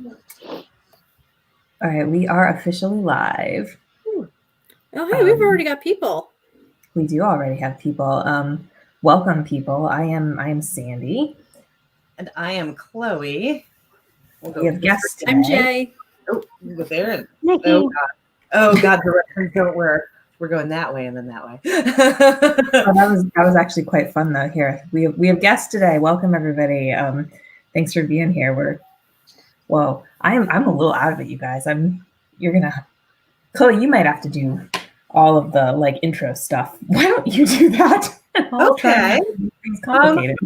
All right, we are officially live. Oh, hey, we've already got people. We do already have people. Welcome, people. I am Sandy. And I am Chloe. We have guests today. I'm Jay. Oh, you go there. Nikki. Oh God, directions don't work. We're going that way and then that way. that was actually quite fun though. Here we have guests today. Welcome everybody. Thanks for being here. I'm a little out of it, you guys. Chloe, you might have to do all of the intro stuff. Why don't you do that? Okay. Things complicated.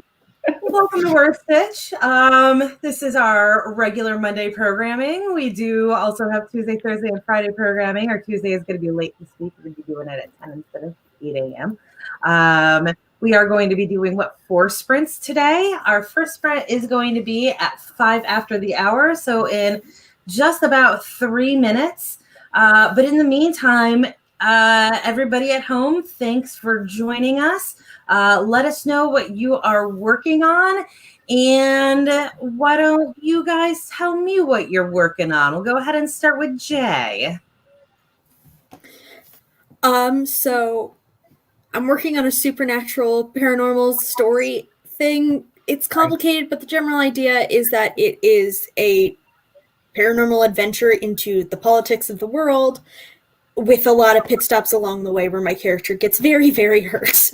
Welcome to WordStitch. This is our regular Monday programming. We do also have Tuesday, Thursday, and Friday programming. Our Tuesday is going to be late this week. We're going to be doing it at 10 instead of 8 a.m. We are going to be doing 4 sprints today. Our first sprint is going to be at 5 after the hour, so in just about 3 minutes. But in the meantime, everybody at home, thanks for joining us. Let us know what you are working on, and why don't you guys tell me what you're working on? We'll go ahead and start with Jay. So I'm working on a supernatural paranormal story thing. It's complicated, but the general idea is that it is a paranormal adventure into the politics of the world with a lot of pit stops along the way where my character gets very, very hurt.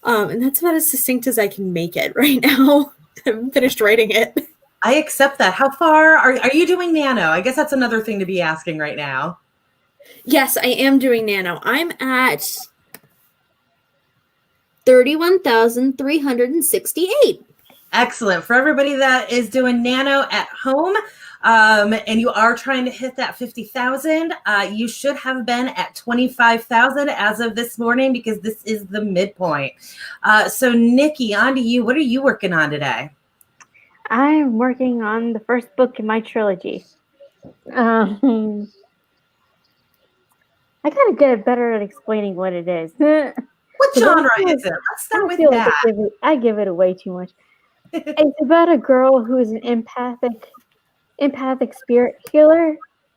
And that's about as succinct as I can make it right now. I haven't finished writing it. I accept that. How far are you doing NaNo? I guess that's another thing to be asking right now. Yes, I am doing NaNo. I'm at 31,368. Excellent. For everybody that is doing NaNo at home, and you are trying to hit that 50,000, you should have been at 25,000 as of this morning because this is the midpoint. So Nikki, on to you. What are you working on today? I'm working on the first book in my trilogy. I gotta get better at explaining what it is. What genre is it? Let's start with that. I give it away too much. It's about a girl who is an empathic spirit healer,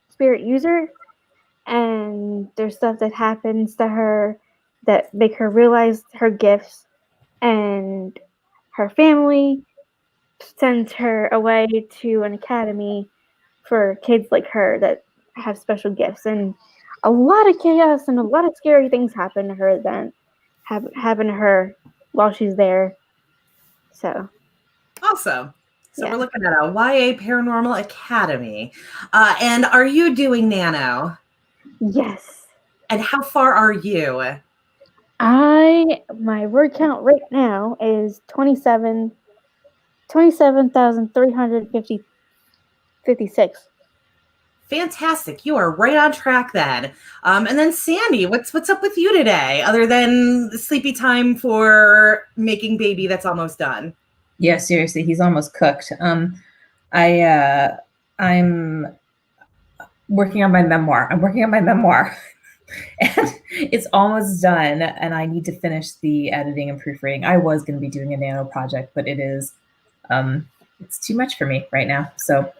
spirit user, and there's stuff that happens to her that make her realize her gifts, and her family sends her away to an academy for kids like her that have special gifts, and a lot of chaos and a lot of scary things happen to her happen to her while she's there. So awesome. So we're looking at a YA Paranormal Academy. And are you doing NaNo? Yes. And how far are you? My word count right now is 27,356. Fantastic. You are right on track then. And then Sandy, what's up with you today, other than the sleepy time for making baby that's almost done? Yeah, seriously, he's almost cooked. I'm working on my memoir. And it's almost done, and I need to finish the editing and proofreading. I was going to be doing a NaNo project, but it is it's too much for me right now. So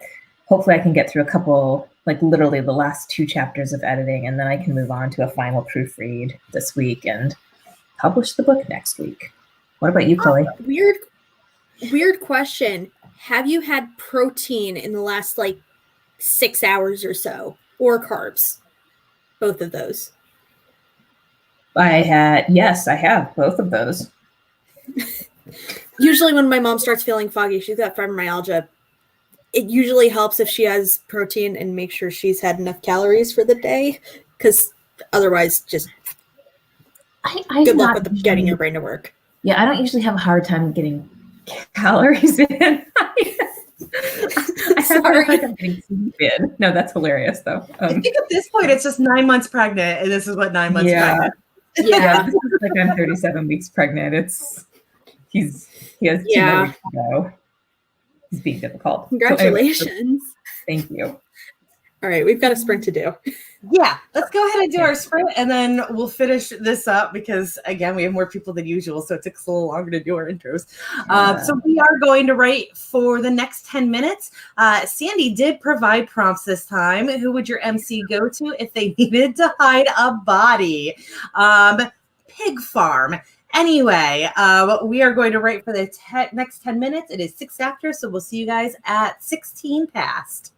hopefully I can get through a couple, literally the last 2 chapters of editing, and then I can move on to a final proofread this week and publish the book next week. What about you, Chloe? Weird question. Have you had protein in the last 6 hours or so, or carbs? Both of those. Yes, I have both of those. Usually when my mom starts feeling foggy, she's got fibromyalgia. It usually helps if she has protein and make sure she's had enough calories for the day, because otherwise just good luck with getting your brain to work. Yeah, I don't usually have a hard time getting calories in. I have a hard time getting sleep in. No, that's hilarious thow. I think at this point it's just 9 months pregnant, and this is what 9 months pregnant. Yeah, this is I'm 37 weeks pregnant. He has 2 more weeks to go. He's being difficult. Congratulations. So anyway, thank you. All right, we've got a sprint to do. Yeah, let's go ahead and do our sprint, and then we'll finish this up because, again, we have more people than usual, so it takes a little longer to do our intros. So we are going to write for the next 10 minutes. Sandy did provide prompts this time. Who would your MC go to if they needed to hide a body? Pig farm. Anyway, we are going to write for the next 10 minutes. It is 6 after, so we'll see you guys at 16 past.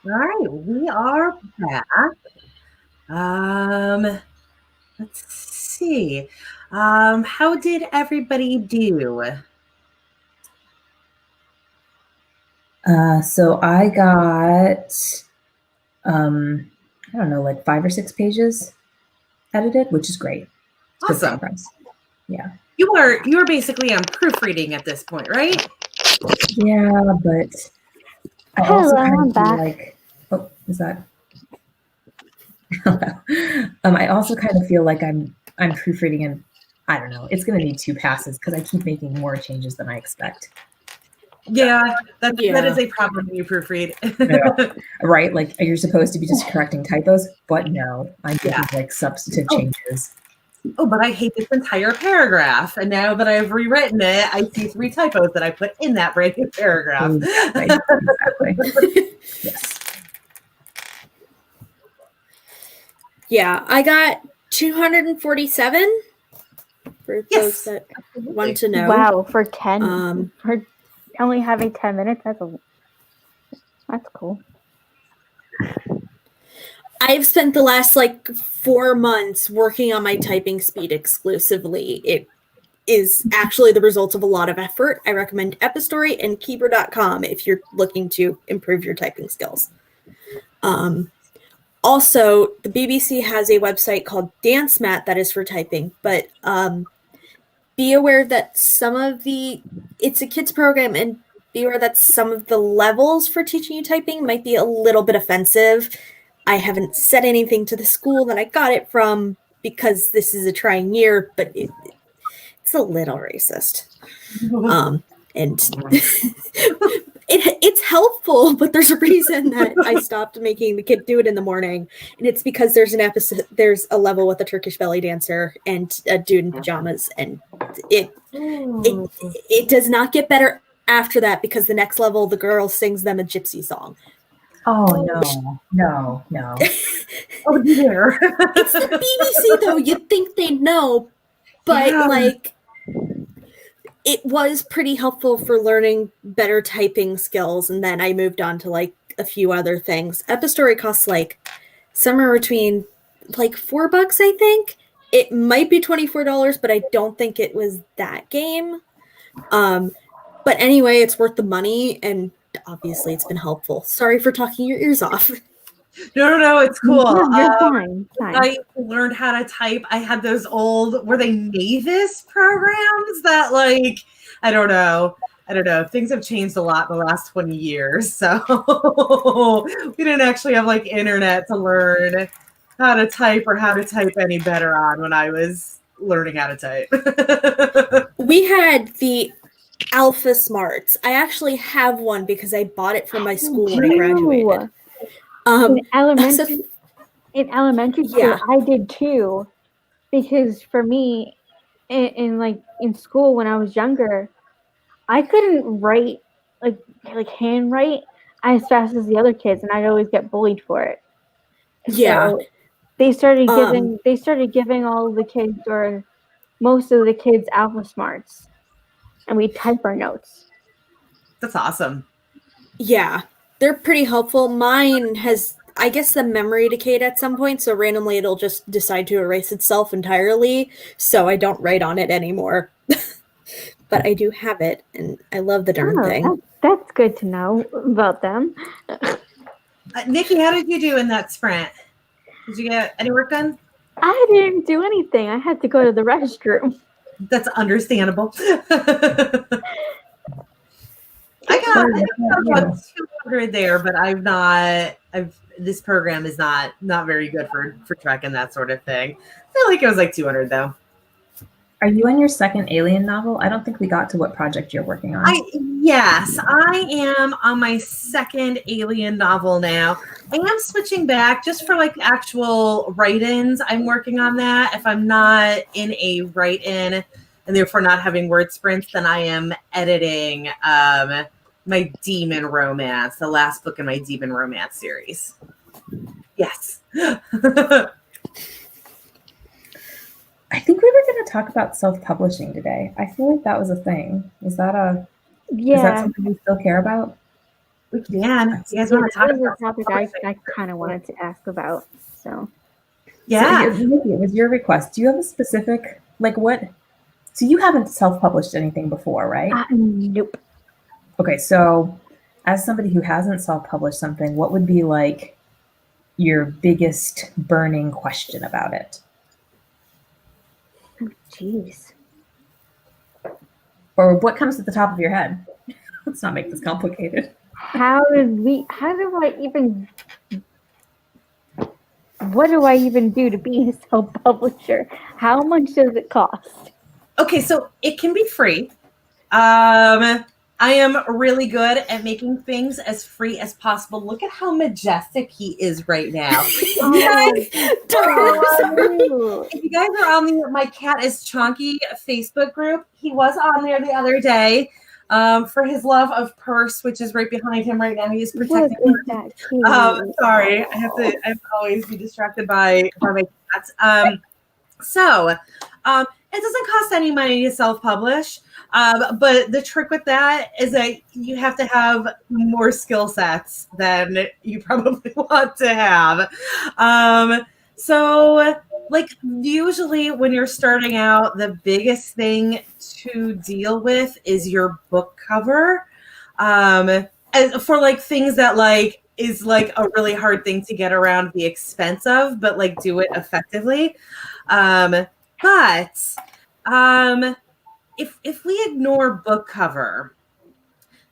All right, we are back. Let's see. How did everybody do? So I got, I don't know, like 5 or 6 pages edited, which is great. It's good Awesome. progress. Yeah. You are basically proofreading at this point, right? Yeah, but I also Hello, kind I'm of feel back. like, oh, is that? I also kind of feel like I'm proofreading, and I don't know. It's going to need 2 passes because I keep making more changes than I expect. Yeah, that Yeah. is a problem when you proofread. Yeah. Right? Like you're supposed to be just correcting typos, but no, I'm making like substantive changes. Oh, but I hate this entire paragraph. And now that I've rewritten it, I see 3 typos that I put in that brand new paragraph. Exactly. Yes. Yeah, I got 247 for those that want to know. Wow, for 10, for only having 10 minutes, that's cool. I've spent the last like 4 months working on my typing speed exclusively. It is actually the result of a lot of effort. I recommend Epistory and Keeper.com if you're looking to improve your typing skills. Also, the BBC has a website called Dance Mat that is for typing, but be aware that it's a kids program, and be aware that some of the levels for teaching you typing might be a little bit offensive. I haven't said anything to the school that I got it from because this is a trying year, but it's a little racist. And it's helpful, but there's a reason that I stopped making the kid do it in the morning, and it's because there's a level with a Turkish belly dancer and a dude in pajamas, and it does not get better after that because the next level the girl sings them a gypsy song. Oh no. Oh dear. It's the BBC though. You'd think they'd know, but like it was pretty helpful for learning better typing skills, and then I moved on to like a few other things. Epistory costs like somewhere between like $4, I think. It might be $24, but I don't think it was that game. But anyway, it's worth the money, and obviously it's been helpful. Sorry for talking your ears off. No, it's cool. You're fine. I learned how to type. I had those old, were they Mavis programs that like, I don't know. Things have changed a lot in the last 20 years. So we didn't actually have like internet to learn how to type or how to type any better on when I was learning how to type. We had the Alpha Smarts. I actually have one because I bought it from my school when I graduated. In elementary school, I did too, because for me, in school when I was younger, I couldn't write like handwrite as fast as the other kids, and I'd always get bullied for it. Yeah. So they started giving all of the kids, or most of the kids, Alpha Smarts, and we type our notes. That's awesome. Yeah, they're pretty helpful. Mine has, I guess, the memory decayed at some point, so randomly it'll just decide to erase itself entirely, so I don't write on it anymore. But I do have it, and I love the darn thing. That's good to know about them. Nikki, how did you do in that sprint? Did you get any work done? I didn't do anything. I had to go to the restroom. That's understandable. I got about 200 there, but this program is not very good for tracking that sort of thing. I feel like it was like 200 though. Are you on your second Alien novel? I don't think we got to what project you're working on. Yes, I am on my second Alien novel now. I am switching back just for like actual write-ins. I'm working on that. If I'm not in a write-in and therefore not having word sprints, then I am editing my demon romance, the last book in my demon romance series. Yes. I think we were going to talk about self-publishing today. I feel like that was a thing. Is that something we still care about? We can. You guys Yeah, want to talk that was about a topic I kind of wanted to ask about. So Yeah. So, Nikki, it was your request. Do you have a specific, like what? So you haven't self-published anything before, right? nope. Okay, so as somebody who hasn't self-published something, what would be like your biggest burning question about it? Oh, jeez. Or what comes to the top of your head? Let's not make this complicated. How do I even, what do I even do to be a self-publisher? How much does it cost? Okay, so it can be free. I am really good at making things as free as possible. Look at how majestic he is right now. If you guys are on the My Cat is Chonky Facebook group, he was on there the other day for his love of purse, which is right behind him right now. He is protecting her. Sorry, I have to always be distracted by my cats. It doesn't cost any money to self-publish. But the trick with that is that you have to have more skill sets than you probably want to have. Like usually when you're starting out, the biggest thing to deal with is your book cover. And for like things that like is like a really hard thing to get around the expense of, but like do it effectively. If we ignore book cover,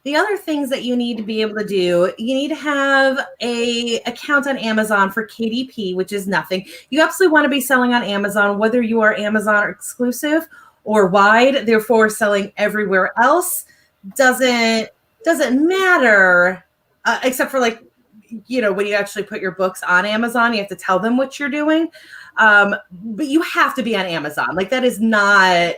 the other things that you need to be able to do, you need to have a account on Amazon for KDP, which is nothing. You absolutely want to be selling on Amazon, whether you are Amazon exclusive or wide, therefore selling everywhere else doesn't matter, except for like, you know, when you actually put your books on Amazon, you have to tell them what you're doing. But you have to be on Amazon. Like that is not,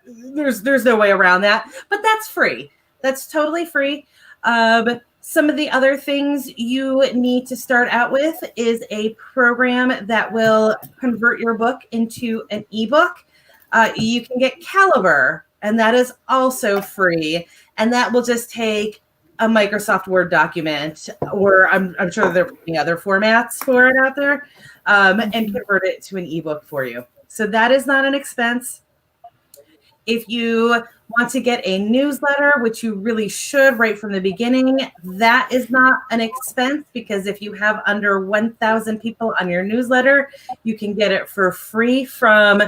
there's no way around that, but that's free. That's totally free. Some of the other things you need to start out with is a program that will convert your book into an ebook. You can get Caliber, and that is also free. And that will just take a Microsoft Word document, or I'm sure there are many other formats for it out there, and convert it to an ebook for you. So that is not an expense. If you want to get a newsletter, which you really should right from the beginning, that is not an expense, because if you have under 1,000 people on your newsletter, you can get it for free from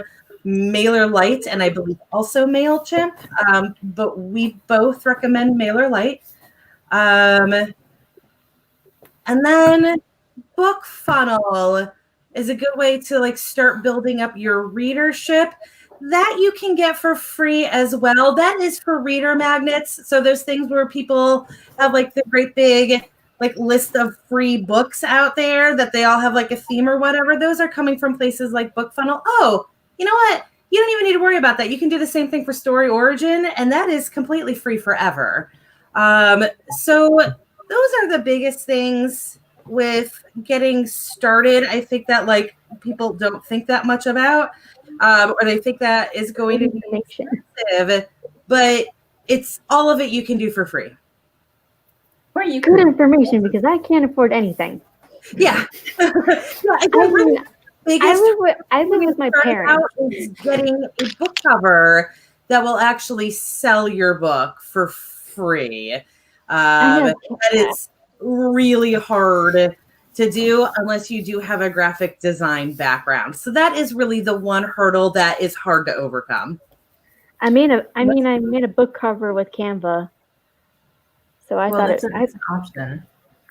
MailerLite and I believe also MailChimp. But we both recommend MailerLite. And then BookFunnel is a good way to like start building up your readership. That you can get for free as well. That is for reader magnets. So those things where people have like the great big like list of free books out there that they all have like a theme or whatever. Those are coming from places like BookFunnel. Oh, you know what? You don't even need to worry about that. You can do the same thing for Story Origin, and that is completely free forever. So those are the biggest things with getting started. I think that like people don't think that much about. Or they think that is going to be expensive, but it's all of it you can do for free. Or you Good information, because I can't afford anything. Yeah. I live with my parents. Is getting a book cover that will actually sell your book for free. That is really hard to do unless you do have a graphic design background. So that is really the one hurdle that is hard to overcome. I made a book cover with Canva. So I thought it's an option.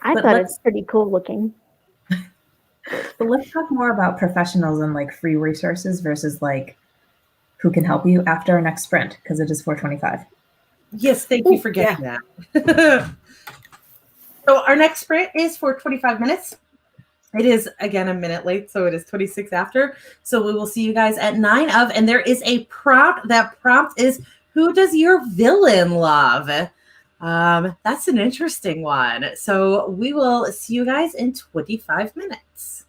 I thought it's pretty cool looking. But let's talk more about professionals and like free resources versus like who can help you after our next sprint, because it is 4:25. Yes, thank you for getting that. So our next sprint is for 25 minutes. It is, again, a minute late, so it is 26 after. So we will see you guys at 9 of, and there is a prompt. That prompt is, who does your villain love? That's an interesting one. So we will see you guys in 25 minutes.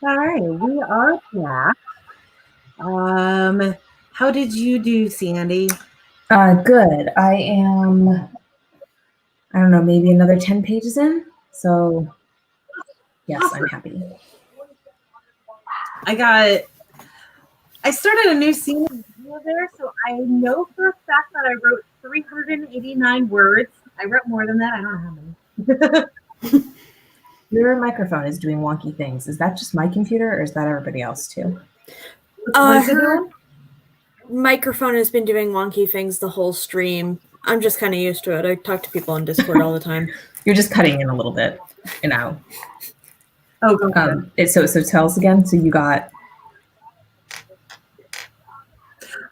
All right, we are back. How did you do, Sandy? Good. I don't know, maybe another 10 pages in. So yes, I'm happy. I started a new scene there, so I know for a fact that I wrote 389 words. I wrote more than that. I don't know how many. Your microphone is doing wonky things. Is that just my computer or is that everybody else too? Her microphone has been doing wonky things the whole stream. I'm just kind of used to it. I talk to people on Discord all the time. You're just cutting in a little bit and out. Oh, go ahead. So tell us again. So you got.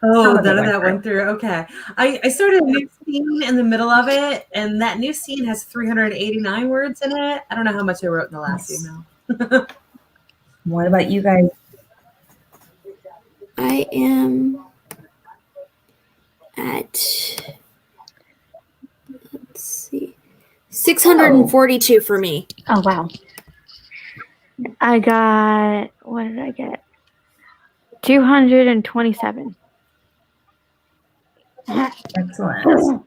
Oh, none of that went through. Okay. I started a new scene in the middle of it, and that new scene has 389 words in it. I don't know how much I wrote in the last email. What about you guys? I am at, let's see, 642 for me. Oh, wow. I got, what did I get? 227. Excellent.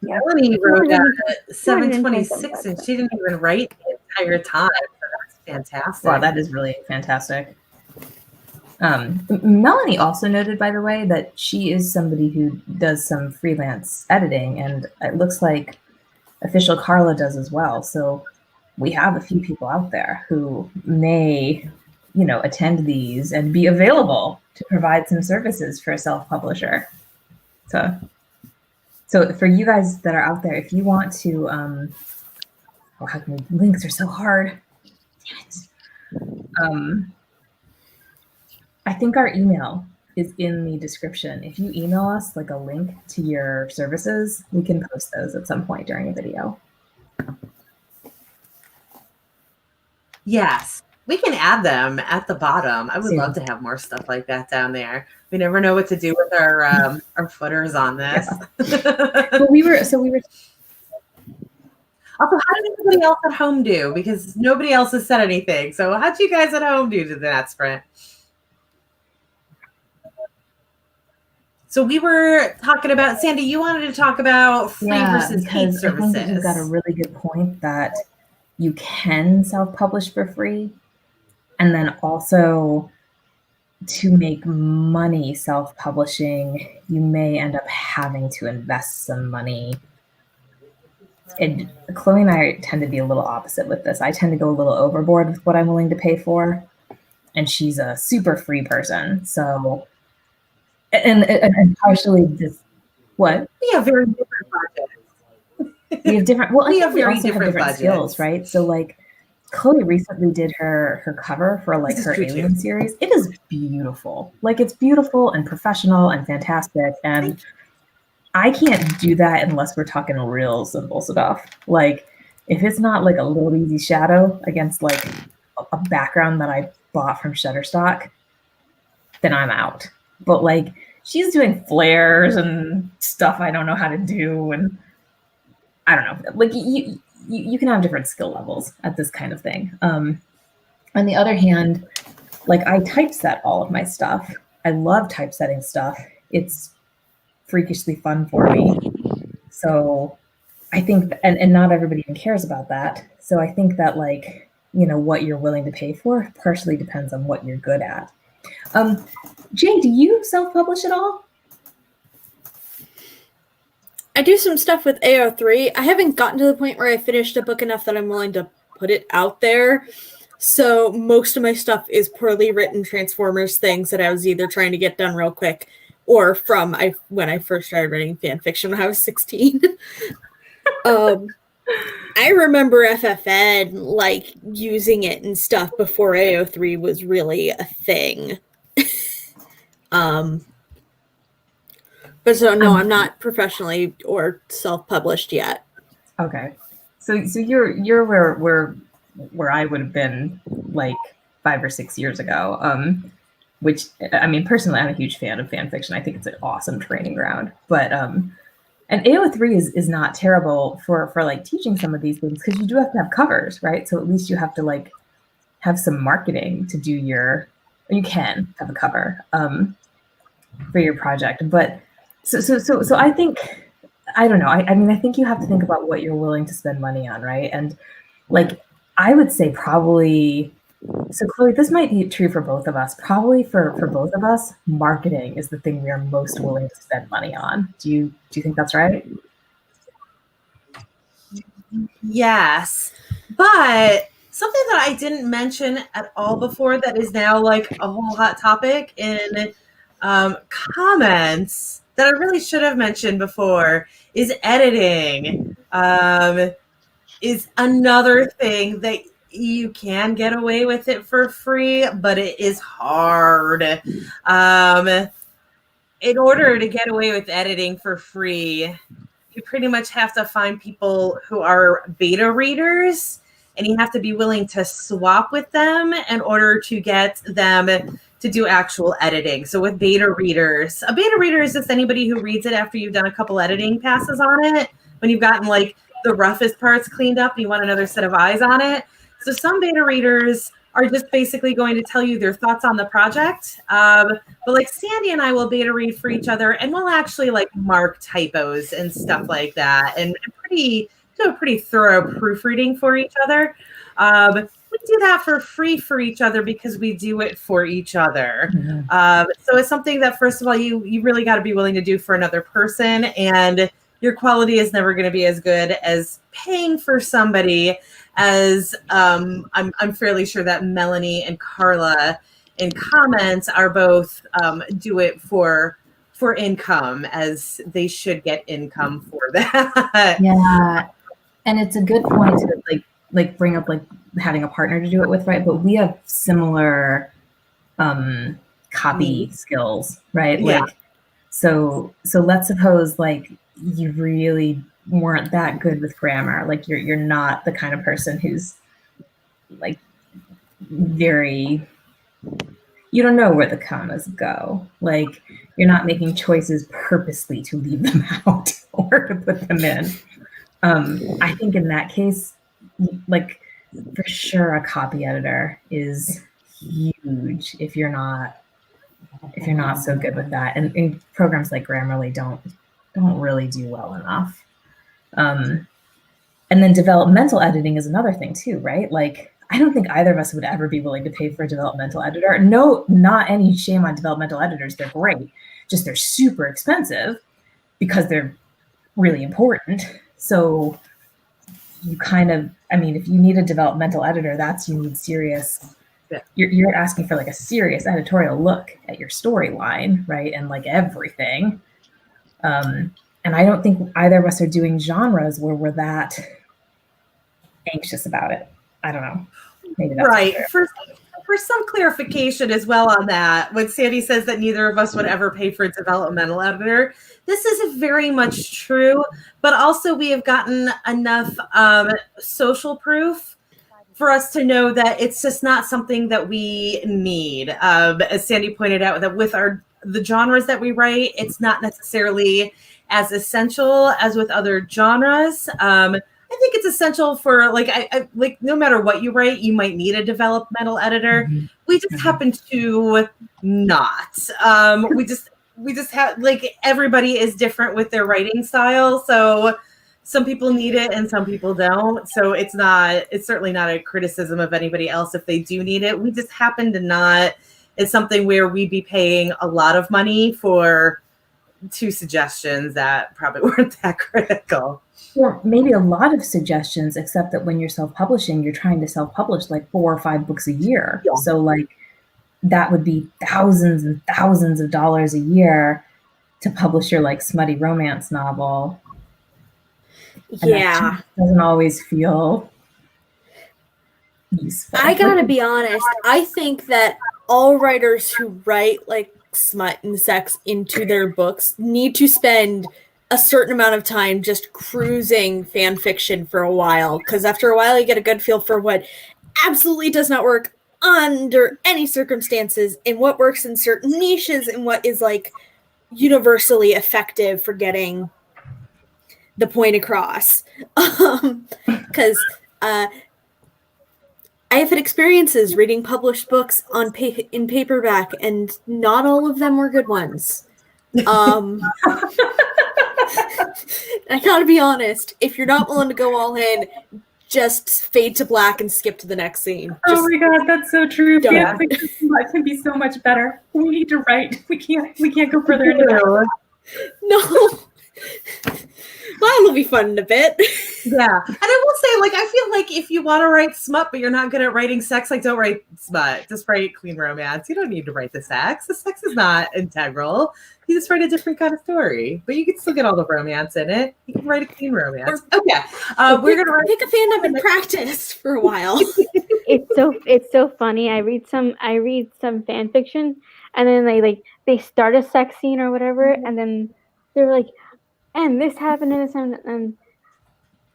Melanie wrote at 726, and she didn't even write the entire time. So that's fantastic. Wow, that is really fantastic. Melanie also noted, by the way, that she is somebody who does some freelance editing, and it looks like Official Carla does as well. So we have a few people out there who may, attend these and be available to provide some services for a self-publisher. So for you guys that are out there, if you want to, links are so hard. Damn it. I think our email is in the description. If you email us like a link to your services, we can post those at some point during a video. Yes, we can add them at the bottom. I would love to have more stuff like that down there. We never know what to do with our footers on this. Yeah. Well, we were. Also, how did everybody else at home do? Because nobody else has said anything. So how'd you guys at home do to that sprint? So we were talking about, Sandy, you wanted to talk about free versus paid services. I think you've got a really good point that you can self-publish for free. And then also to make money self-publishing, you may end up having to invest some money. And Chloe and I tend to be a little opposite with this. I tend to go a little overboard with what I'm willing to pay for. And she's a super free person. So, and partially just what? We have very different budgets. We have different, well, we I have think very we also have different budgets. skills, right? So like Chloe recently did her cover for like her Alien series. It is beautiful. Like it's beautiful and professional and fantastic. And I can't do that unless we're talking real simple stuff. Like if it's not like a little easy shadow against like a background that I bought from Shutterstock, then I'm out. But like she's doing flares and stuff I don't know how to do, and I don't know. Like you can have different skill levels at this kind of thing. On the other hand, like I typeset all of my stuff. I love typesetting stuff. It's freakishly fun for me. So I think, and not everybody even cares about that. So I think that like, what you're willing to pay for partially depends on what you're good at. Jay, do you self-publish at all? I do some stuff with AO3. I haven't gotten to the point where I finished a book enough that I'm willing to put it out there. So most of my stuff is poorly written Transformers things that I was either trying to get done real quick or from when I first started writing fan fiction when I was 16. I remember FFN like using it and stuff before AO3 was really a thing. But so no, I'm not professionally or self-published yet. Okay, so you're where I would have been like 5 or 6 years ago. Which I mean, personally, I'm a huge fan of fan fiction. I think it's an awesome training ground. But and AO3 is not terrible for like teaching some of these things because you do have to have covers, right? So at least you have to like have some marketing to do you can have a cover for your project. But so I think, I don't know. I mean, I think you have to think about what you're willing to spend money on, right? And like, I would say probably, so Chloe, this might be true for both of us. Probably for both of us, marketing is the thing we are most willing to spend money on. Do you think that's right? Yes, but something that I didn't mention at all before that is now like a whole hot topic in comments that I really should have mentioned before is editing. Is another thing that you can get away with it for free, but it is hard. In order to get away with editing for free, you pretty much have to find people who are beta readers, and you have to be willing to swap with them in order to get them to do actual editing. So with beta readers, a beta reader is just anybody who reads it after you've done a couple editing passes on it, when you've gotten like the roughest parts cleaned up and you want another set of eyes on it. So some beta readers are just basically going to tell you their thoughts on the project. But like Sandy and I will beta read for each other, and we'll actually like mark typos and stuff like that, and do a pretty thorough proofreading for each other. We do that for free for each other because we do it for each other. Mm-hmm. So it's something that, first of all, you really got to be willing to do for another person, and your quality is never going to be as good as paying for somebody, as I'm fairly sure that Melanie and Carla in comments are both do it for income, as they should get income for that. Yeah, and it's a good point to like bring up like having a partner to do it with, right? But we have similar copy skills, right? Yeah. Like, so let's suppose like you really weren't that good with grammar. Like you're not the kind of person who's like very, you don't know where the commas go. Like you're not making choices purposely to leave them out or to put them in. I think in that case, like for sure a copy editor is huge if you're not so good with that. And programs like Grammarly don't really do well enough. And then developmental editing is another thing too, right? Like I don't think either of us would ever be willing to pay for a developmental editor. No, not any shame on developmental editors. They're great. Just they're super expensive because they're really important. So you kind of, I mean, if you need a developmental editor, you need serious, you're asking for like a serious editorial look at your storyline, right? And like everything. And I don't think either of us are doing genres where we're that anxious about it. I don't know. Maybe that's right. For some clarification as well on that, when Sandy says that neither of us would ever pay for a developmental editor, this is very much true, but also we have gotten enough social proof for us to know that it's just not something that we need. As Sandy pointed out, that with the genres that we write, it's not necessarily as essential as with other genres. I think it's essential for like no matter what you write, you might need a developmental editor. Mm-hmm. We just happen to not. We just have, like, everybody is different with their writing style, so some people need it and some people don't. So it's certainly not a criticism of anybody else if they do need it. We just happen to not. It's something where we'd be paying a lot of money for 2 suggestions that probably weren't that critical. Or maybe a lot of suggestions, except that when you're self-publishing, you're trying to self-publish like 4 or 5 books a year. Yeah. So like that would be thousands and thousands of dollars a year to publish your like smutty romance novel. Yeah. Doesn't always feel useful. I gotta be honest. I think that all writers who write like smut and sex into their books need to spend a certain amount of time just cruising fan fiction for a while, because after a while you get a good feel for what absolutely does not work under any circumstances and what works in certain niches and what is like universally effective for getting the point across. Because I have had experiences reading published books on in paperback, and not all of them were good ones. I gotta be honest, if you're not willing to go all in, just fade to black and skip to the next scene. Oh my god, that's so true. Don't. Fanfiction can be so much better. We need to write. We can't go further into that. No. Well, it'll be fun in a bit. Yeah. And I will say, like, I feel like if you want to write smut, but you're not good at writing sex, like, don't write smut. Just write clean romance. You don't need to write the sex. The sex is not integral. You just write a different kind of story, but you can still get all the romance in it. You can write a clean romance. Okay. We're going to pick a fandom and practice for a while. It's so funny. I read some fan fiction, and then they start a sex scene or whatever, and then they're like, and this happened and this happened,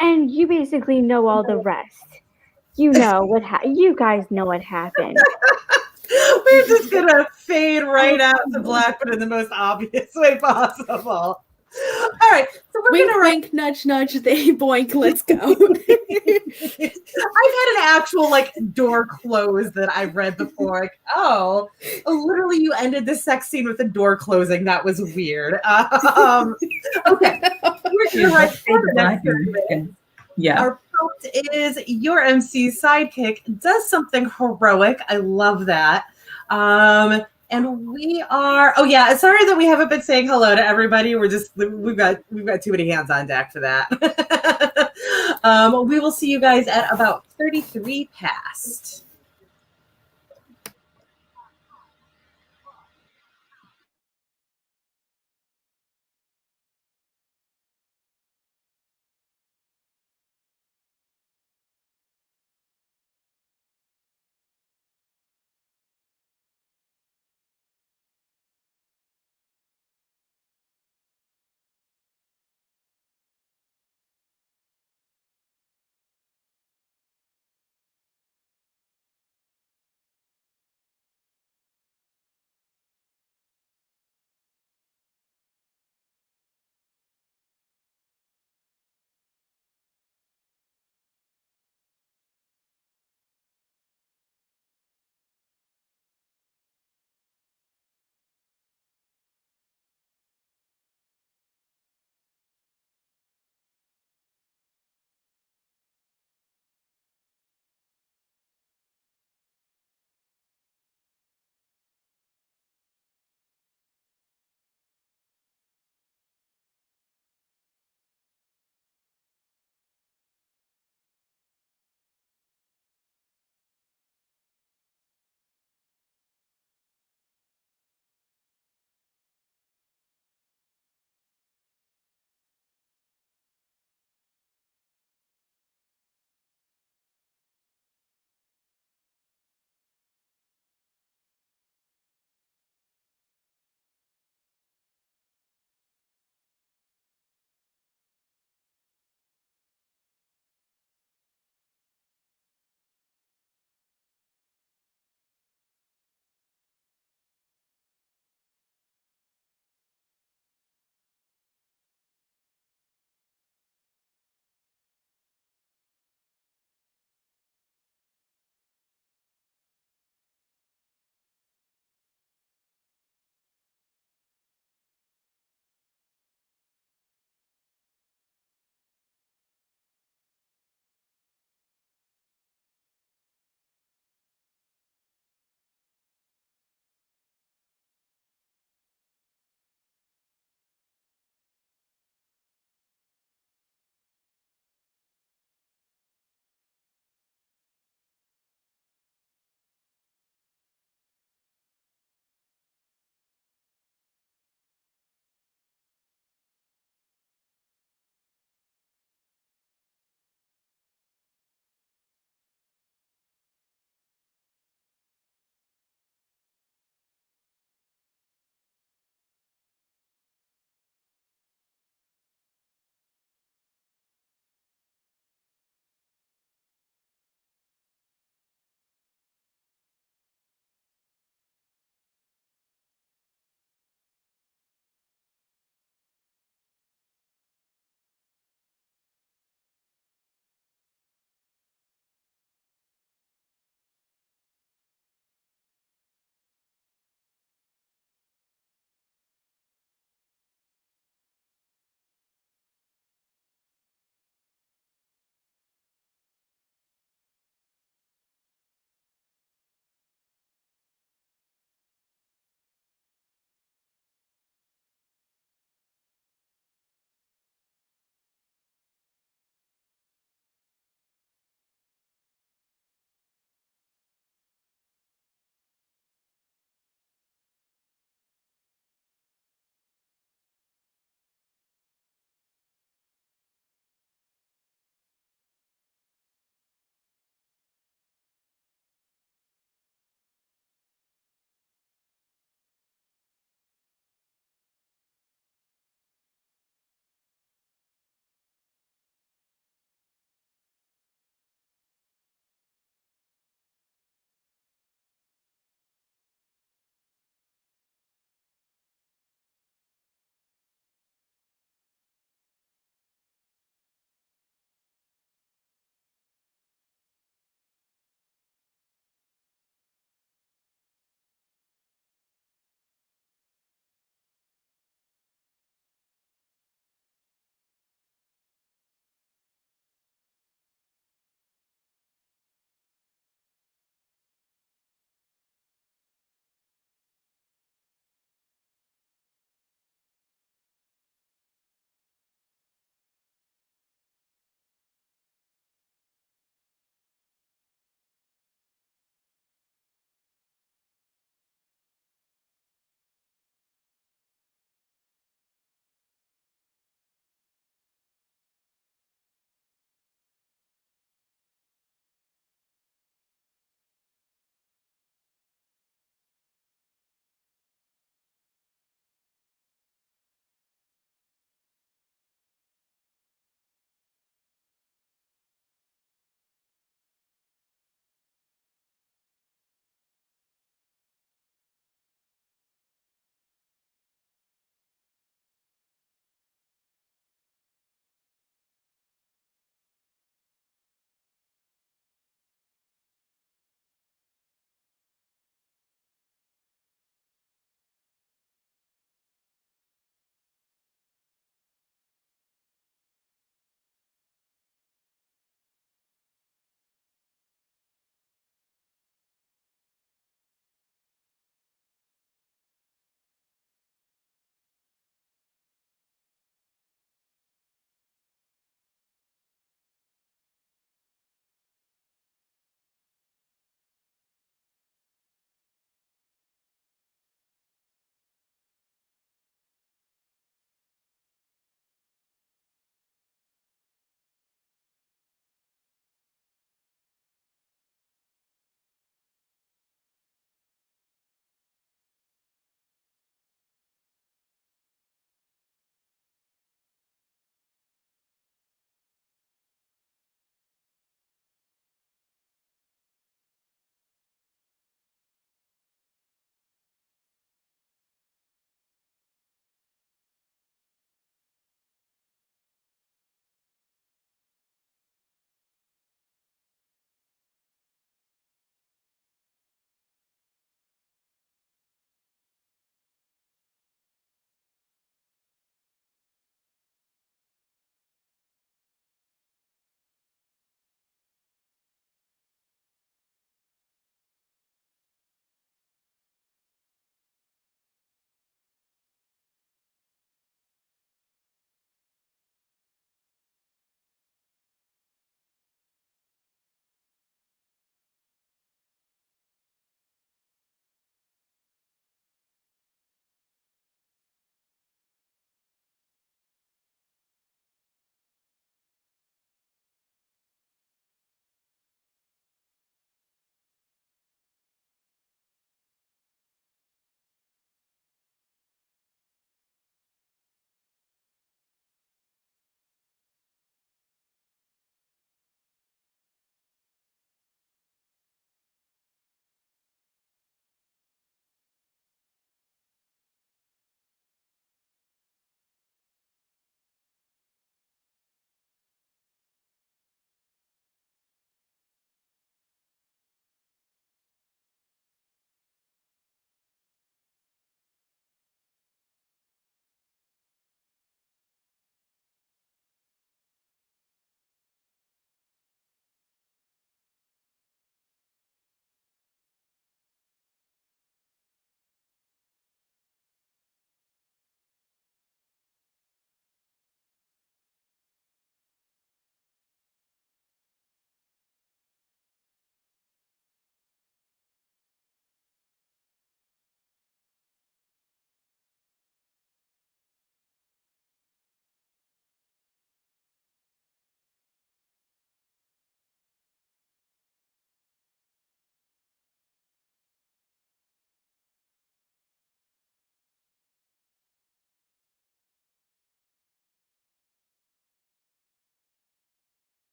and you basically know all the rest. You know you guys know what happened. We're just gonna fade right out to black, but in the most obvious way possible. All right, so we're wink, gonna wink, nudge, nudge. They boink. Let's go. I've had an actual like door close that I read before. Like, literally, you ended the sex scene with a door closing. That was weird. Okay, we're gonna write for the next segment. Yeah. Our prompt is your MC's sidekick does something heroic. I love that. And we are, sorry that we haven't been saying hello to everybody. We've got too many hands on deck for that. We will see you guys at about 33 past.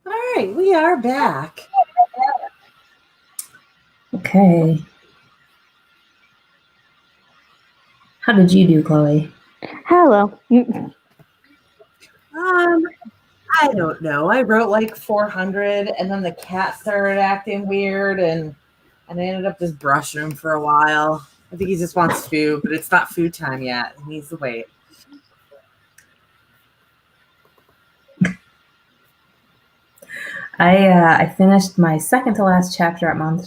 All right, we are back. Okay. How did you do, Chloe? Hello. I don't know. I wrote like 400, and then the cat started acting weird, and I ended up just brushing him for a while. I think he just wants food, but it's not food time yet. He needs to wait. I finished my second to last chapter. I'm on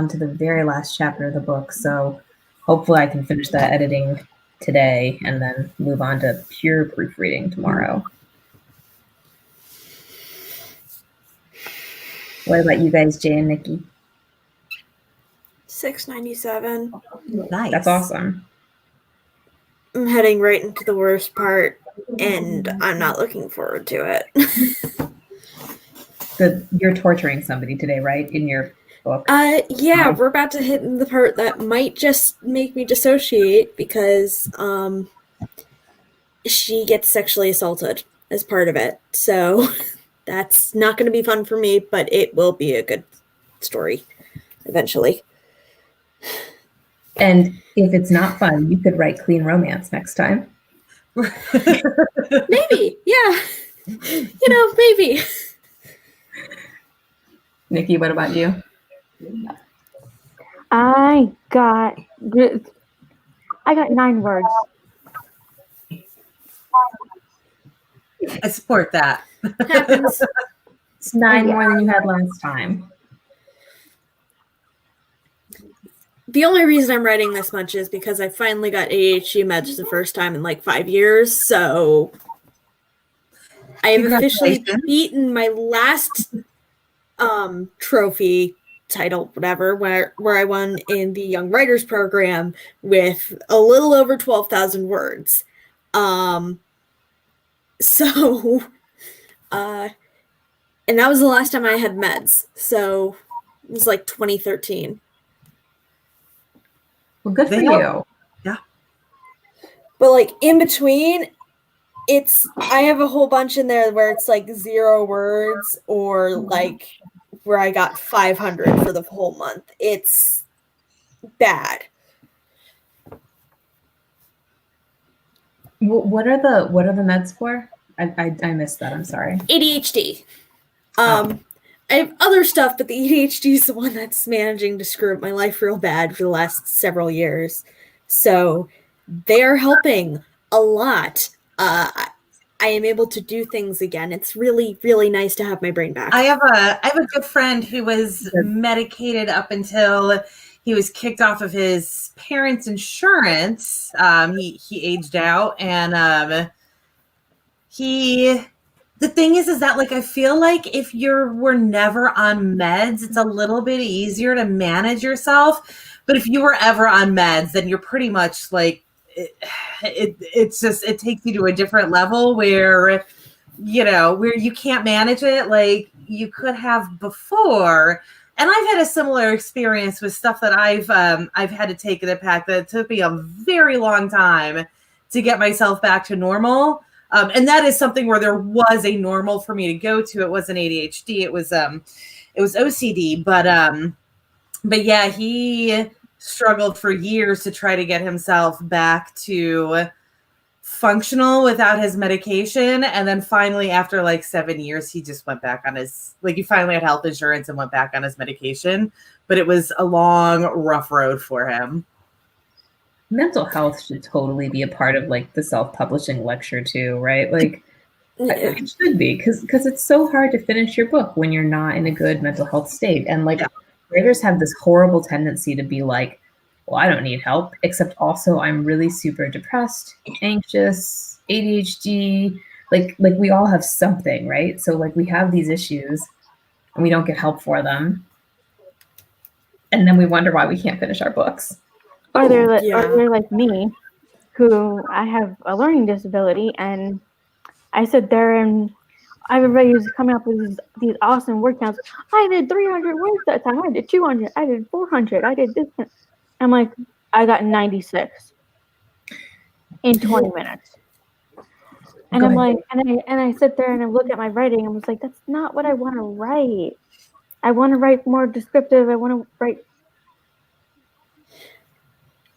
to the very last chapter of the book. So hopefully I can finish that editing today and then move on to pure proofreading tomorrow. What about you guys, Jay and Nikki? 697. Nice. That's awesome. I'm heading right into the worst part, and I'm not looking forward to it. You're torturing somebody today, right? In your book? Yeah, we're about to hit the part that might just make me dissociate because she gets sexually assaulted as part of it. So that's not going to be fun for me, but it will be a good story eventually. And if it's not fun, you could write clean romance next time. Maybe, yeah. Maybe. Nikki, what about you? I got 9 words. I support that. Happens. It's 9 more than you had last time. The only reason I'm writing this much is because I finally got ADHD meds the first time in like 5 years. So I have officially beaten my last trophy title, whatever, where I won in the Young Writers Program with a little over 12,000 words. And that was the last time I had meds. So it was like 2013. Well, good for you. Yeah. But like in between, I have a whole bunch in there where it's like 0 words or like where I got 500 for the whole month. It's bad. What are the meds for? I missed that. I'm sorry. ADHD. I have other stuff, but the ADHD is the one that's managing to screw up my life real bad for the last several years. So they are helping a lot. I am able to do things again. It's really, really nice to have my brain back. I have a good friend who was medicated up until he was kicked off of his parents' insurance. He aged out, and the thing is that like I feel like if we're never on meds, it's a little bit easier to manage yourself. But if you were ever on meds, then you're pretty much like it takes you to a different level where you can't manage it like you could have before. And I've had a similar experience with stuff that I've had to take in the pack that it took me a very long time to get myself back to normal. And that is something where there was a normal for me to go to. It wasn't ADHD. It was OCD. But yeah, he struggled for years to try to get himself back to functional without his medication. And then finally, after like 7 years, he just went back on he finally had health insurance and went back on his medication. But it was a long, rough road for him. Mental health should totally be a part of like the self-publishing lecture too, right? Like it should be because it's so hard to finish your book when you're not in a good mental health state. And like writers have this horrible tendency to be like, well, I don't need help, except also I'm really super depressed, anxious, ADHD, like we all have something, right? So like we have these issues and we don't get help for them. And then we wonder why we can't finish our books. Or they're like me, who I have a learning disability, and I sit there and everybody was coming up with these awesome word counts. I did 300 words that time. I did 200. I did 400. I did this. I'm like, I got 96 in 20 minutes. And Go I'm ahead. like, and I sit there and I look at my writing. I was like, that's not what I want to write. I want to write more descriptive. I want to write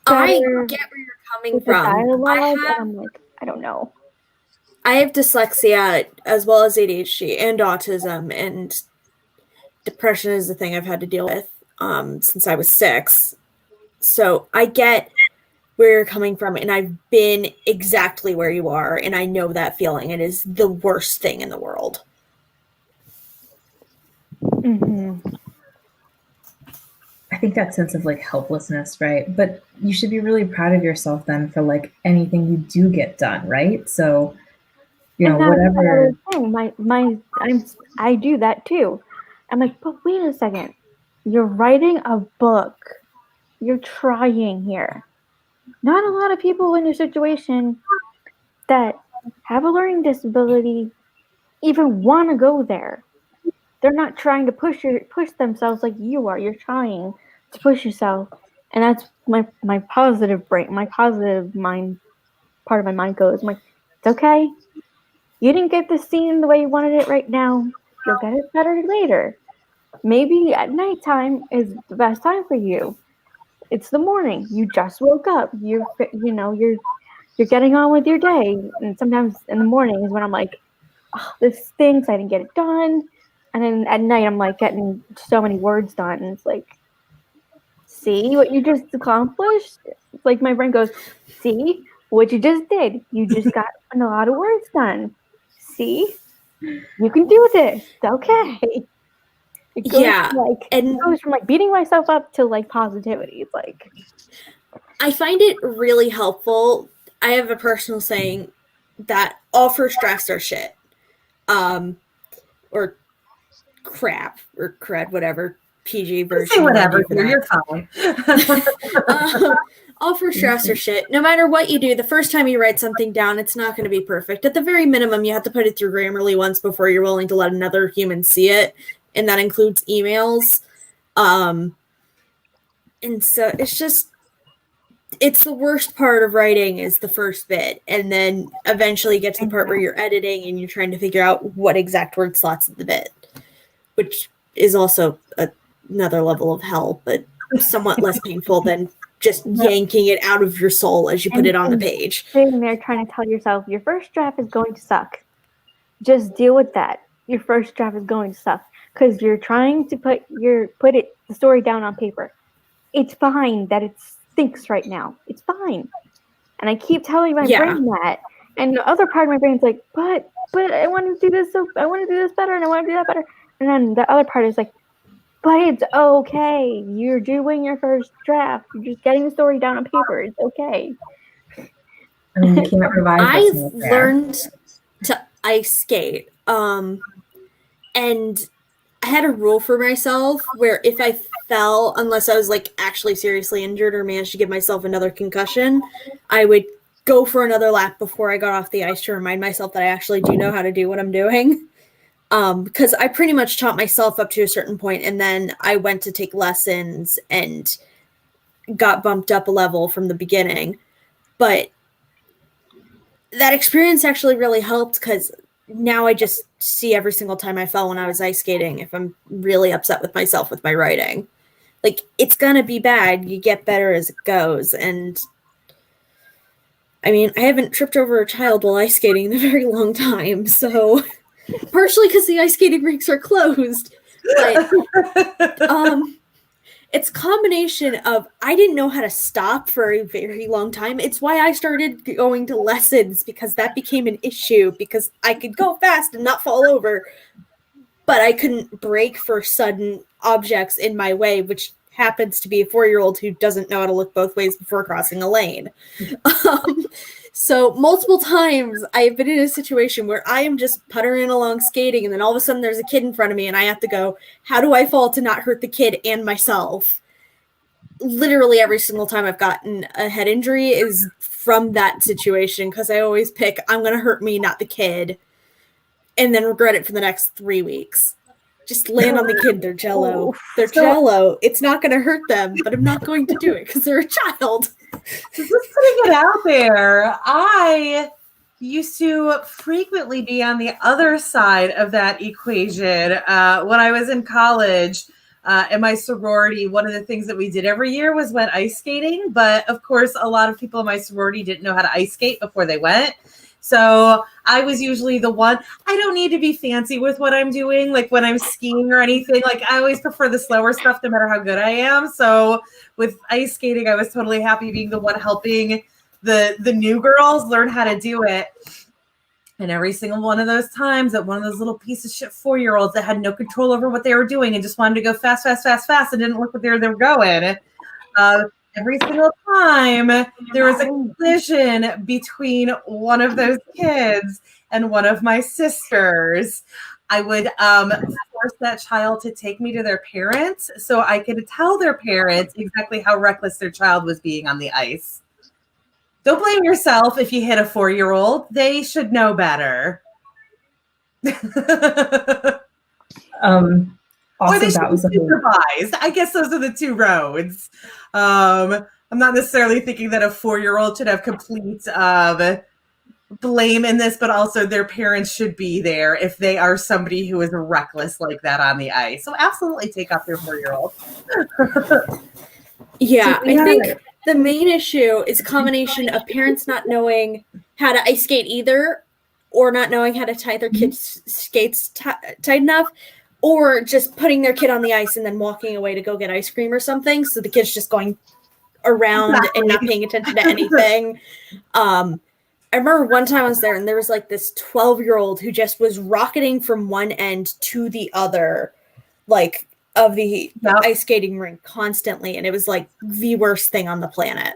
I better get where you're coming with the from. dialogue. And I'm like, I don't know. I have dyslexia as well as ADHD and autism, and depression is the thing I've had to deal with since I was 6. So I get where you're coming from, and I've been exactly where you are, and I know that feeling. It is the worst thing in the world. Mm-hmm. I think that sense of like helplessness, right? But you should be really proud of yourself then for like anything you do get done, right? So, you know, And that's whatever. another thing. I do that too. I'm like, but wait a second. You're writing a book. You're trying here. Not a lot of people in your situation that have a learning disability even want to go there. They're not trying to push themselves like you are. You're trying to push yourself, and that's my positive brain, my positive mind. Part of my mind goes, I'm like, it's okay. You didn't get the scene the way you wanted it right now. You'll get it better later. Maybe at nighttime is the best time for you. It's the morning. You just woke up. You're getting on with your day. And sometimes in the morning is when I'm like, oh, this stinks. I didn't get it done. And then at night I'm like getting so many words done. And it's like, see what you just accomplished? It's like my brain goes, see what you just did. You just got a lot of words done. See? You can do this. It's okay. It goes from like beating myself up to like positivity. It's like, I find it really helpful. I have a personal saying that all first drafts are shit. Or crap, or cred, whatever PG version. Say whatever, you're fine. All first drafts are shit. No matter what you do, the first time you write something down, it's not going to be perfect. At the very minimum, you have to put it through Grammarly once before you're willing to let another human see it, and that includes emails. And so it's the worst part of writing is the first bit, and then eventually you get to the part where you're editing and you're trying to figure out what exact word slots in the bit, which is also another level of hell, but somewhat less painful than just yanking it out of your soul as you put it on the page. Sitting there trying to tell yourself your first draft is going to suck. Just deal with that. Your first draft is going to suck because you're trying to put the story down on paper. It's fine that it stinks right now. It's fine. And I keep telling my brain that. And the other part of my brain's like, but I want to do this I want to do this better and I want to do that better. And then the other part is like, but it's okay. You're doing your first draft. You're just getting the story down on paper. It's okay. I mean, you can't revise. I've learned to ice skate. And I had a rule for myself where if I fell, unless I was like actually seriously injured or managed to give myself another concussion, I would go for another lap before I got off the ice to remind myself that I actually do know how to do what I'm doing. Because I pretty much taught myself up to a certain point, and then I went to take lessons and got bumped up a level from the beginning. But that experience actually really helped because now I just see every single time I fell when I was ice skating if I'm really upset with myself with my writing. Like, it's gonna be bad. You get better as it goes. And I mean, I haven't tripped over a child while ice skating in a very long time, so partially because the ice skating rinks are closed. But it's a combination of I didn't know how to stop for a very long time. It's why I started going to lessons, because that became an issue, because I could go fast and not fall over, but I couldn't brake for sudden objects in my way, which happens to be a 4-year-old who doesn't know how to look both ways before crossing a lane. So multiple times I've been in a situation where I am just puttering along skating, and then all of a sudden there's a kid in front of me and I have to go, how do I fall to not hurt the kid and myself? Literally every single time I've gotten a head injury is from that situation, because I always pick, I'm going to hurt me, not the kid, and then regret it for the next 3 weeks. Just land on the kid. They're jello. They're jello. It's not going to hurt them, but I'm not going to do it because they're a child. Just putting it out there. I used to frequently be on the other side of that equation. When I was in college, in my sorority, one of the things that we did every year was went ice skating. But of course, a lot of people in my sorority didn't know how to ice skate before they went. So I was usually the one. I don't need to be fancy with what I'm doing. Like when I'm skiing or anything, like I always prefer the slower stuff no matter how good I am. So with ice skating, I was totally happy being the one helping the new girls learn how to do it. And every single one of those times that one of those little piece of shit 4-year-olds that had no control over what they were doing and just wanted to go fast, fast, fast, fast and didn't look what they were going. Every single time there was a collision between one of those kids and one of my sisters, I would force that child to take me to their parents so I could tell their parents exactly how reckless their child was being on the ice. Don't blame yourself if you hit a 4-year-old. They should know better. Or they should be supervised. I guess those are the two roads. I'm not necessarily thinking that a 4-year-old should have complete blame in this, but also their parents should be there if they are somebody who is reckless like that on the ice. So absolutely take off their 4-year-old. Yeah, I think the main issue is a combination of parents not knowing how to ice skate either, or not knowing how to tie their kids' skates tight enough, or just putting their kid on the ice and then walking away to go get ice cream or something. So the kid's just going around and not paying attention to anything. I remember one time I was there and there was like this 12-year-old who just was rocketing from one end to the other, like of the ice skating rink constantly. And it was like the worst thing on the planet.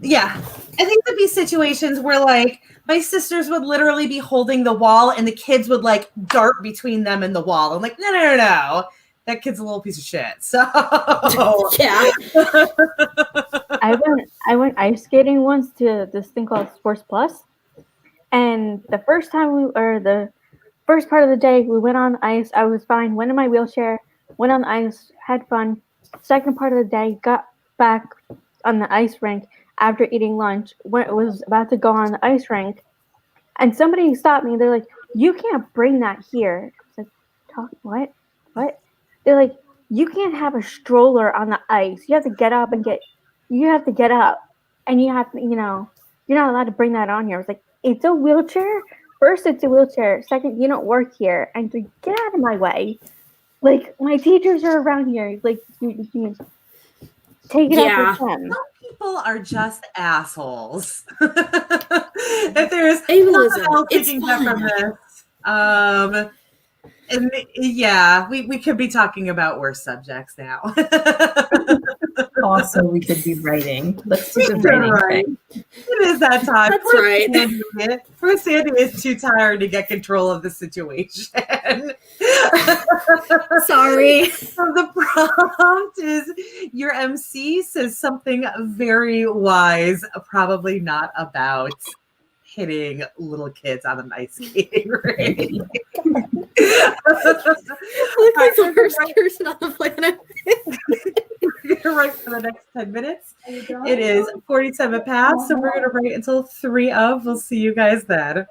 Yeah. I think there'd be situations where like my sisters would literally be holding the wall and the kids would like dart between them and the wall. I'm like, no. That kid's a little piece of shit. So yeah. I went ice skating once to this thing called Sports Plus. And the first part of the day we went on ice, I was fine, went in my wheelchair, went on ice, had fun. Second part of the day, got back on the ice rink after eating lunch, was about to go on the ice rink, and somebody stopped me. They're like, "You can't bring that here." I was like, "What?" They're like, "You can't have a stroller on the ice. You have to get up, and you have to, you're not allowed to bring that on here." I was like, "It's a wheelchair. First, it's a wheelchair. Second, you don't work here, and to get out of my way. Like, my teachers are around here. Like, you take it up with them." Some people are just assholes. If there's ableism, it's from this, and yeah, we could be talking about worse subjects now. Also, we could be writing. Let's do the writing thing. It is that time. That's right. Poor Sandy is too tired to get control of the situation. Sorry. So the prompt is your MC says something very wise, probably not about hitting little kids on an ice skating rink. Look like the worst person on the planet. We're gonna write for the next 10 minutes. It is 47 past, so we're gonna write until 3 of. We'll see you guys then.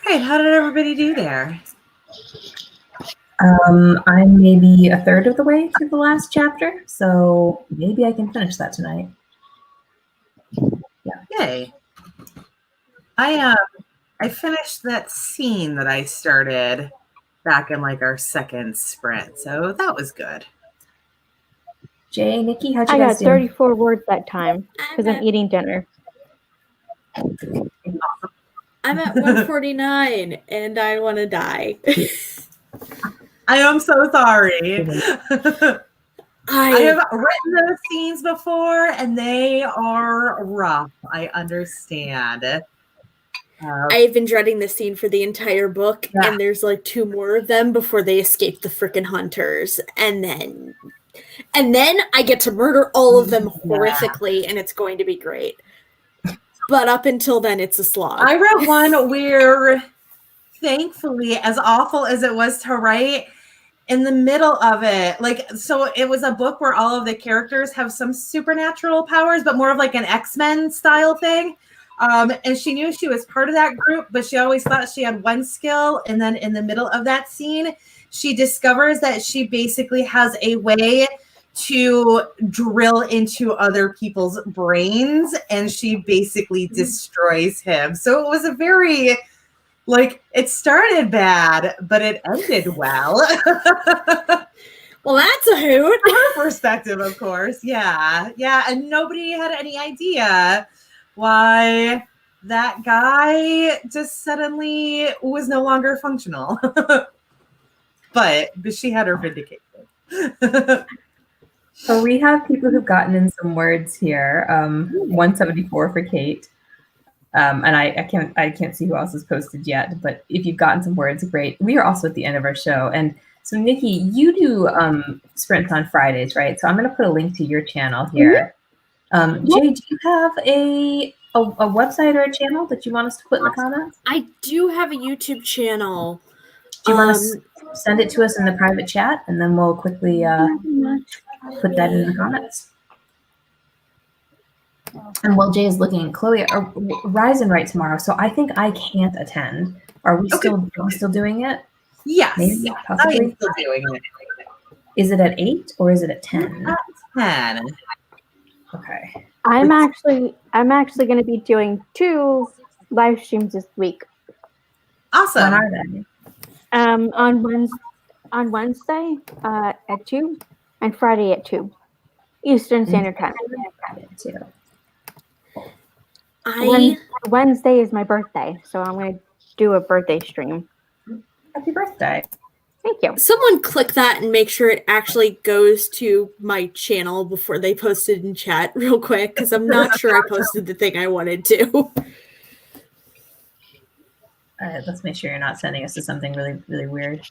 Great. How did everybody do there? I'm maybe a third of the way through the last chapter, so maybe I can finish that tonight. Yeah. Yay. I finished that scene that I started back in like our second sprint, so that was good. Jay, Nikki, how'd you I guys got do? 34 words that time because I'm eating dinner. I'm at 149 and I want to die. I am so sorry. I I have written those scenes before, and they are rough. I understand. I've been dreading this scene for the entire book, Yeah. and there's like 2 more of them before they escape the frickin' hunters, and then I get to murder all of them horrifically, and it's going to be great. But up until then, it's a slog. I wrote one where, thankfully, as awful as it was to write, in the middle of it, like, so it was a book where all of the characters have some supernatural powers, but more of like an X-Men style thing. And she knew she was part of that group, but she always thought she had one skill. And then in the middle of that scene, she discovers that she basically has a way to drill into other people's brains, and she basically destroys him. So it was a very, like, it started bad, but it ended well. Well, that's a hoot. From her perspective, of course. Yeah. Yeah. And nobody had any idea why that guy just suddenly was no longer functional. but she had her vindication. So we have people who've gotten in some words here. 174 for Kate. And I can't see who else has posted yet, but if you've gotten some words, great. We are also at the end of our show. And so Nikki, you do sprints on Fridays, right? So I'm going to put a link to your channel here. Jay, do you have a website or a channel that you want us to put in the comments? I do have a YouTube channel. Do you want to send it to us in the private chat, and then we'll quickly put that in the comments? And while Jay is looking, Chloe, Rise and Write tomorrow, so I think I can't attend. Are we still doing it? Yes. Maybe, I possibly. am still doing it. Is it at 8 or is it at 10? At 10. Okay. I'm actually going to be doing 2 live streams this week. Awesome. When are they? On Wednesday at 2 and Friday at 2 Eastern Standard Time. Wednesday is my birthday, so I'm going to do a birthday stream. Happy birthday. Thank you. Someone click that and make sure it actually goes to my channel before they post it in chat real quick, because I'm not sure I posted the thing I wanted to. Let's make sure you're not sending us to something really, really weird.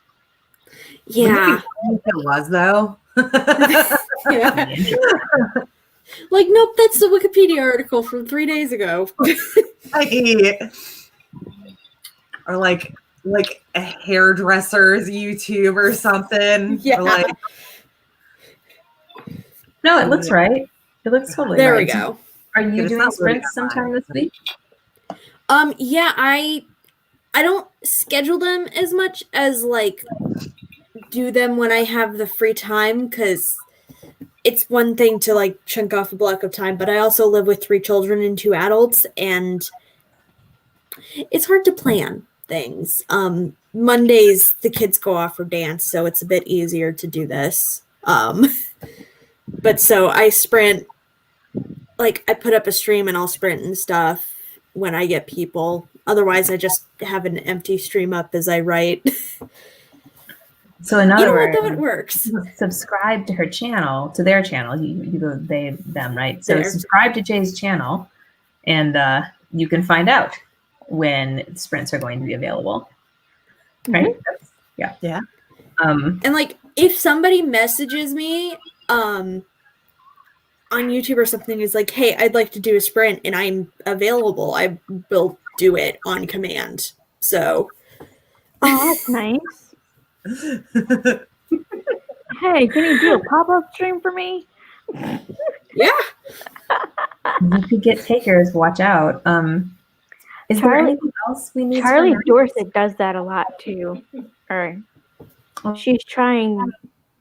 Yeah. It was, though. Yeah. Like, nope, that's the Wikipedia article from 3 days ago. Or like a hairdresser's YouTube or something. Yeah. Or like, No, it looks right. It looks totally there right. we go. Are you doing sprints sometime this week? Yeah, I don't schedule them as much as like do them when I have the free time, because it's one thing to like chunk off a block of time, but I also live with 3 children and 2 adults, and it's hard to plan things. Mondays the kids go off for dance, so it's a bit easier to do this. But so I sprint, like I put up a stream and I'll sprint and stuff when I get people. Otherwise I just have an empty stream up as I write. So in other words, how it works. Subscribe to her channel, to their channel. You go they, them, right? So subscribe to Jay's channel, and you can find out when sprints are going to be available. Right? Mm-hmm. Yeah. And like if somebody messages me on YouTube or something is like, hey, I'd like to do a sprint and I'm available, I will do it on command. So that's nice. Hey, can you do a pop-up stream for me? Yeah. You could get takers, watch out. Is there anything else we need? Charlie Dorset does that a lot too. Or she's trying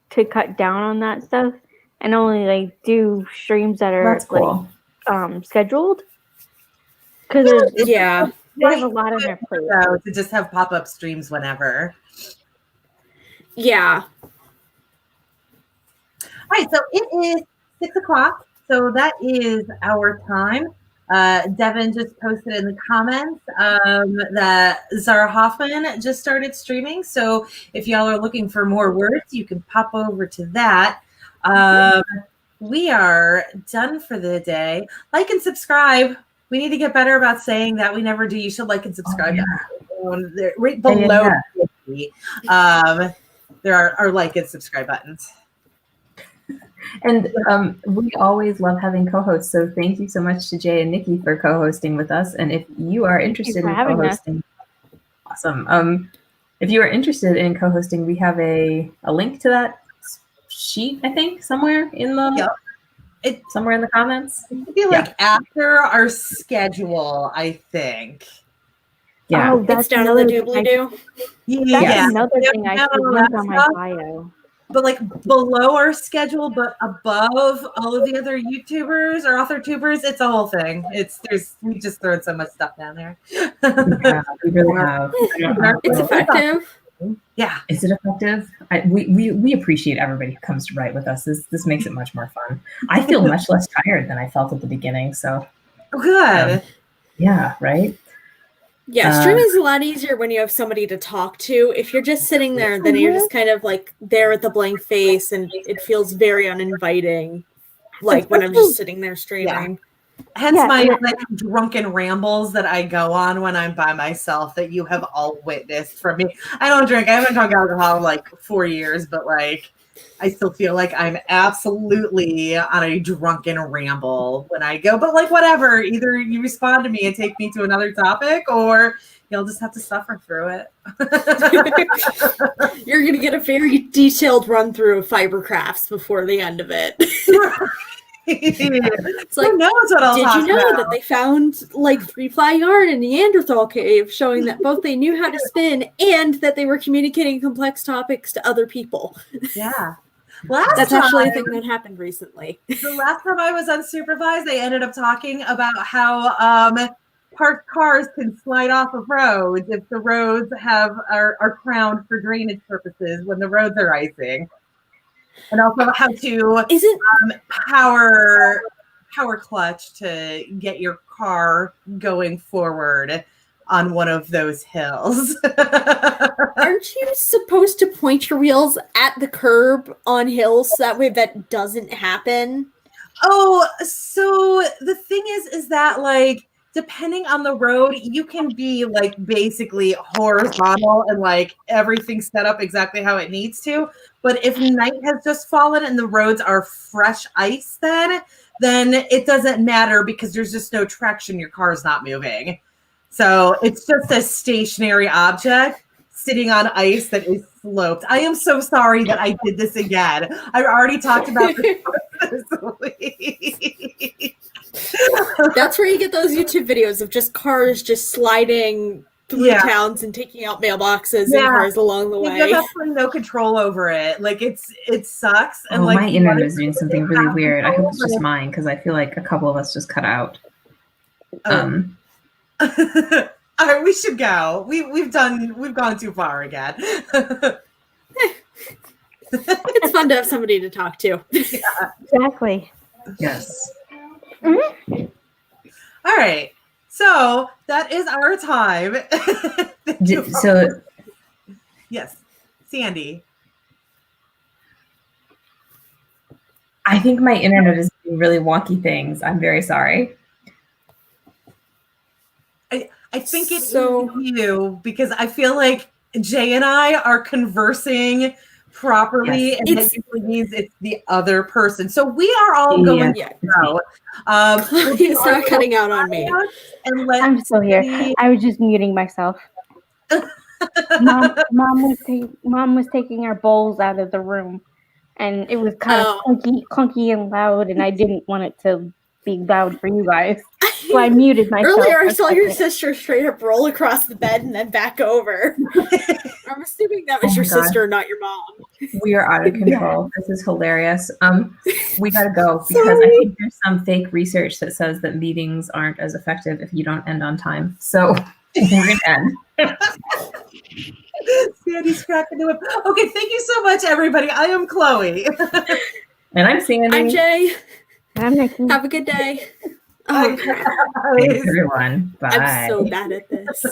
to cut down on that stuff and only like do streams that are cool. like scheduled. Because they have a lot on their plate. To just have pop-up streams whenever. Yeah. All right, so it is 6 o'clock. So that is our time. Devin just posted in the comments that Zara Hoffman just started streaming. So if y'all are looking for more words, you can pop over to that. We are done for the day. Like and subscribe. We need to get better about saying that. We never do. You should like and subscribe. Right below. There are like and subscribe buttons. And we always love having co-hosts. So thank you so much to Jay and Nikki for co-hosting with us. And if you are interested in co-hosting, awesome. If you are interested in co-hosting, we have a link to that sheet, I think, somewhere in the somewhere in the comments. It'd be like after our schedule, I think. Yeah, oh, that's down in the doobly-doo. That's another thing I should link on my bio. But like below our schedule, but above all of the other YouTubers or author tubers, it's a whole thing. We just thrown so much stuff down there. Yeah, we really have. It's effective. Yeah. Is it effective? We appreciate everybody who comes to write with us. This makes it much more fun. I feel much less tired than I felt at the beginning. So good. Yeah, right? Yeah, streaming is a lot easier when you have somebody to talk to. If you're just sitting there, then you're just kind of like there with the blank face, and it feels very uninviting, like when I'm just sitting there streaming. Yeah. Hence my like drunken rambles that I go on when I'm by myself that you have all witnessed from me. I don't drink. I haven't drunk alcohol in like 4 years, but like I still feel like I'm absolutely on a drunken ramble when I go. But like whatever, either you respond to me and take me to another topic, or you'll just have to suffer through it. You're going to get a very detailed run through of fibercrafts before the end of it. It's like, who knows what I'll talk did you know about? that they found like 3-ply yarn in Neanderthal cave, showing that both they knew how to spin and that they were communicating complex topics to other people? Yeah. That's actually a thing that happened recently. The last time I was unsupervised, they ended up talking about how parked cars can slide off of roads if the roads are crowned for drainage purposes when the roads are icing. And also how to power clutch to get your car going forward on one of those hills. Aren't you supposed to point your wheels at the curb on hills so that way that doesn't happen? Oh, so the thing is that like depending on the road, you can be like basically horizontal and like everything set up exactly how it needs to. But if night has just fallen and the roads are fresh ice, then it doesn't matter because there's just no traction. Your car's not moving. So it's just a stationary object sitting on ice that is sloped. I am so sorry that I did this again. I've already talked about this week. That's where you get those YouTube videos of just cars just sliding through towns and taking out mailboxes and cars along the way. You have absolutely no control over it. Like it sucks. And my internet is doing something really weird. I hope it's just mine because I feel like a couple of us just cut out. All right, we should go. We've gone too far again. It's fun to have somebody to talk to. Yeah. Exactly. Yes. Mm-hmm. All right. So that is our time. So yes, Sandy. I think my internet is doing really wonky things. I'm very sorry. I think it's you because I feel like Jay and I are conversing properly, and that usually means it's the other person. So we are all going out. It's not cutting out on me. I'm still here. I was just muting myself. Mom was taking our bowls out of the room, and it was kind of clunky and loud, and I didn't want it to be loud for you guys. So I muted myself. Earlier, I for a saw your second. sister straight up roll across the bed and then back over. I'm assuming that was Oh your my God. sister, not your mom. We are out of control. This is hilarious. We gotta go because I Sorry. think there's some fake research that says that meetings aren't as effective if you don't end on time. So we're gonna end. Sandy's cracking the whip. Okay, thank you so much, everybody. I am Chloe. And I'm Sandy. I'm Jay. I'm Nikki. Have a good day. Bye, Oh, crap. guys. Thanks, everyone. Bye. I'm so bad at this.